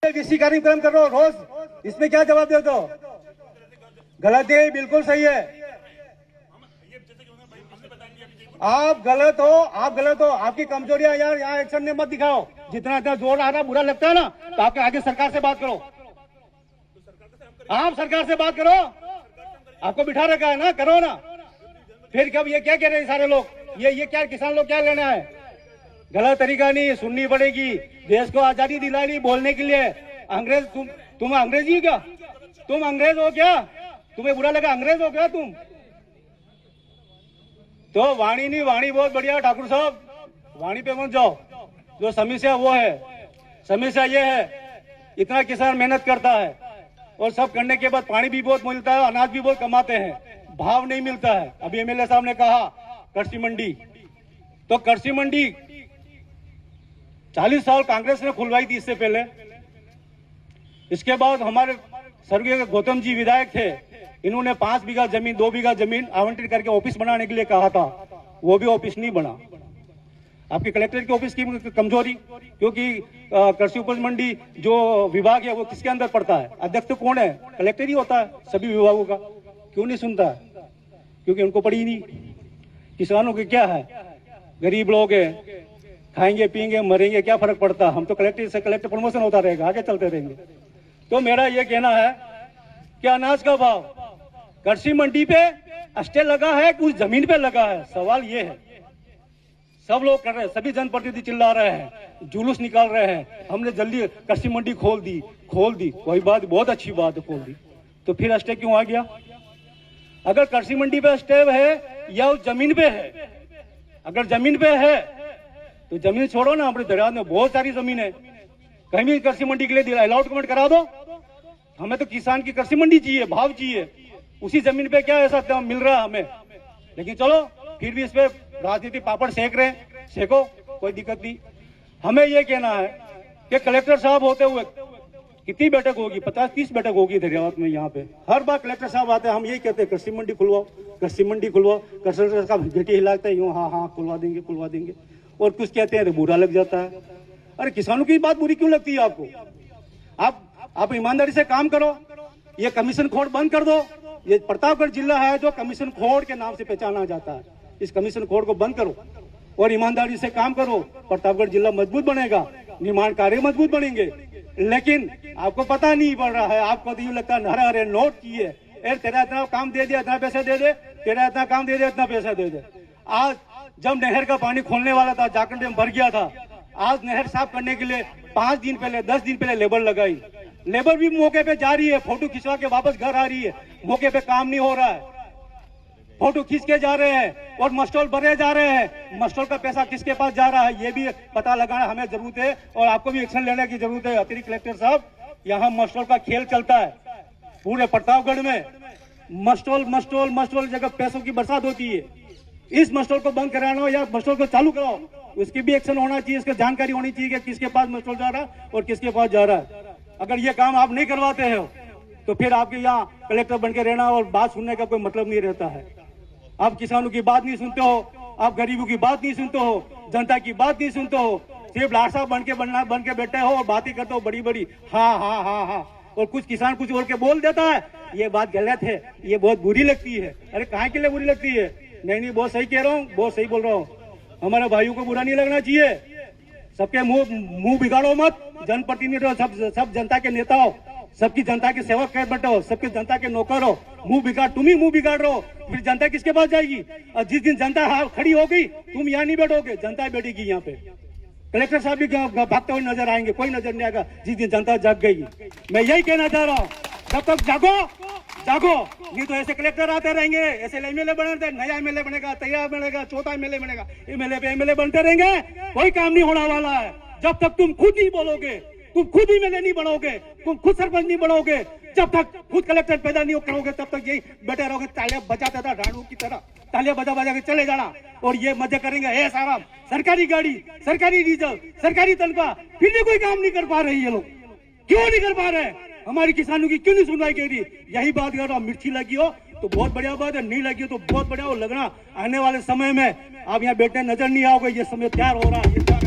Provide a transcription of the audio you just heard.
किसी कार्यक्रम कर रहे हो रोज, इसमें क्या जवाब दे दो? गलत है, बिल्कुल सही है। आप गलत हो, आप गलत हो। आपकी कमजोरियां यार यहाँ एक्शन में मत दिखाओ। जितना इतना जोर आ रहा बुरा लगता है ना, तो आपके आगे सरकार से बात करो। आप सरकार से बात करो, आपको बिठा रखा है ना, करो ना। फिर कब ये क्या कह रहे हैं सारे लोग, ये क्या किसान लोग क्या लेना है? गलत तरीका नहीं, सुननी पड़ेगी। देश को आजादी दिलानी बोलने के लिए अंग्रेज, तुम अंग्रेजी हो क्या? तुम अंग्रेज हो क्या? तुम्हें बुरा लगा अंग्रेज हो क्या तुम? तो वाणी नहीं, वाणी बहुत बढ़िया ठाकुर साहब, वाणी पे मत जाओ। जो समस्या वो है, समस्या ये है, इतना किसान मेहनत करता है और सब करने के बाद पानी भी बहुत मिलता है, अनाज भी बहुत कमाते हैं, भाव नहीं मिलता है। अभी एमएलए साहब ने कहा कृषि मंडी, तो कृषि मंडी 40 साल कांग्रेस ने खुलवाई थी इससे पहले। इसके बाद हमारे स्वर्गीय गौतम जी विधायक थे, इन्होंने 5 बीघा जमीन 2 बीघा जमीन आवंटित करके ऑफिस बनाने के लिए कहा था, वो भी ऑफिस नहीं बना। आपके कलेक्टर के ऑफिस की कमजोरी, क्योंकि कृषि उपज मंडी जो विभाग है वो किसके अंदर पड़ता है? अध्यक्ष तो कौन है? कलेक्टर ही होता है सभी विभागों का। क्यों नहीं सुनता है? क्योंकि उनको पड़ी नहीं। किसानों के क्या है, गरीब लोग हैं, खाएंगे पिएंगे मरेंगे, क्या फर्क पड़ता? हम तो कलेक्टर से कलेक्टर प्रमोशन होता रहेगा, आगे चलते रहेंगे। तो मेरा ये कहना है कि अनाज का भाव कृषि मंडी पे स्टे लगा है, कुछ जमीन पे लगा है? सवाल ये है। सब लोग कर रहे हैं, सभी जनप्रतिनिधि चिल्ला रहे हैं, जुलूस निकाल रहे हैं, हमने जल्दी कृषि मंडी खोल दी। कोई बात, बहुत अच्छी बात है, खोल दी, तो फिर स्टे क्यों आ गया? अगर कृषि मंडी पे स्टे है या उस जमीन पे है, अगर जमीन पे है तो जमीन छोड़ो ना। हमारे दरिया में बहुत सारी जमीन है, कहीं भी कृषि मंडी के लिए अलॉटमेंट करा दो। हमें तो किसान की कृषि मंडी चाहिए, भाव चाहिए। उसी जमीन पे क्या ऐसा मिल रहा है हमें? लेकिन चलो फिर भी इस पे राजनीति पापड़ सेक रहे हैं, सेको, कोई दिक्कत नहीं। हमें यह कहना है कि कलेक्टर साहब होते हुए कितनी बैठक होगी? 50-30 बैठक होगी दरियावत में। यहाँ पे हर बार कलेक्टर साहब आते हैं, हम यही कहते हैं कृषि मंडी खुलवाओ, कृषि मंडी खुलवाओ। कलेक्टर साहब घटी हिलाते हैं यूँ, हाँ खुलवा देंगे। और कुछ कहते हैं तो बुरा लग जाता है। अरे किसानों की बात बुरी क्यों लगती है आपको? आप ईमानदारी से काम करो, ये कमीशन खोड़ बंद कर दो। ये प्रतापगढ़ जिला है जो कमीशन खोड़ के नाम से पहचाना जाता है, इस कमीशन खोड़ को बंद करो और ईमानदारी से काम करो। प्रतापगढ़ जिला मजबूत बनेगा, निर्माण कार्य मजबूत बनेंगे। लेकिन आपको पता नहीं पड़ रहा है, आपको तो यूं लगता है हरे नोट किए, तेरा इतना काम दे दिया इतना पैसा दे दे, तेरा इतना काम दे दिया इतना पैसा दे दे। आज जब नहर का पानी खोलने वाला था, जाखंड में भर गया था, आज नहर साफ करने के लिए 5 दिन पहले 10 दिन पहले लेबर लगाई। लेबर भी मौके पे जा रही है, फोटो खिंचवा के वापस घर आ रही है, मौके पे काम नहीं हो रहा है, फोटो खींच के जा रहे हैं और मस्टॉल भरे जा रहे हैं। मस्टॉल का पैसा किसके पास जा रहा है ये भी पता लगाना हमें जरूरत है और आपको भी एक्शन लेने की जरूरत है। अतिरिक्त कलेक्टर साहब, यहाँ मस्टॉल का खेल चलता है पूरे प्रतापगढ़ में। मस्टॉल जगह पैसों की बरसात होती है। इस मस्टॉल को बंद कराना या मस्टॉल को चालू कराओ, उसकी भी एक्शन होना चाहिए, इसकी जानकारी होनी चाहिए कि किसके पास मस्टॉल जा रहा है और किसके पास जा रहा है। अगर ये काम आप नहीं करवाते हो तो फिर आपके यहाँ कलेक्टर बन के रहना और बात सुनने का कोई मतलब नहीं रहता है। आप किसानों की बात नहीं सुनते हो, आप गरीबों की बात नहीं सुनते हो, जनता की बात नहीं सुनते हो, सिर्फ लाशा बन के बैठे हो और बातें करते हो बड़ी हाँ। और कुछ किसान कुछ बोल के बोल देता है, ये बात गलत है, ये बहुत बुरी लगती है। अरे कहाँ के लिए बुरी लगती है? नहीं, बहुत सही कह रहा हूँ, बहुत सही बोल रहा हूँ। हमारे भाइयों को बुरा नहीं लगना चाहिए। सबके मुंह बिगाड़ो मत। जनप्रतिनिधि हो, सब जनता के नेता हो, सबकी जनता के सेवक कर बैठो, सबकी जनता के नौकर हो। तुम ही मुंह बिगाड़ रहे हो, फिर जनता किसके पास जाएगी? और जिस दिन जनता खड़ी हो गई, तुम यहाँ नहीं बैठोगे, जनता बैठेगी यहाँ पे। कलेक्टर साहब भी भागते हुए नजर आएंगे, कोई नजर नहीं आएगा जिस दिन जनता जाग गई। मैं यही कहना चाह रहा हूँ, जब तक जागो, नहीं तो ऐसे कलेक्टर आते रहेंगे, ऐसे एमएलए बनते, नया एमएलए बनेगा, तैयार बनेगा, चौथा एमएलए बनेगा, एमएलए पे एमएलए बनते रहेंगे, कोई काम नहीं होने वाला है। जब तक तुम खुद नहीं बोलोगे, तुम खुद एमएलए नहीं बनोगे, तुम खुद सरपंच नहीं बनोगे, जब तक खुद कलेक्टर पैदा नहीं करोगे, तब तक यही बैठे रहोगे, तालियां बजाते था राणू की तरह, तालियां बजा के चले जाना और ये मजे करेंगे ऐस आराम। सरकारी गाड़ी, सरकारी डीजल, सरकारी तनख्वाह, फिर भी कोई काम नहीं कर पा रहे ये लोग। क्यों नहीं कर पा रहे? हमारी किसानों की क्यों नहीं सुनवाई कर रही? यही बात कर रहा हूं। मिर्ची लगी हो तो बहुत बढ़िया बात है, नहीं लगी हो तो बहुत बढ़िया हो। लगना आने वाले समय में आप यहाँ बैठने नजर नहीं आओगे, ये समय तैयार हो रहा है।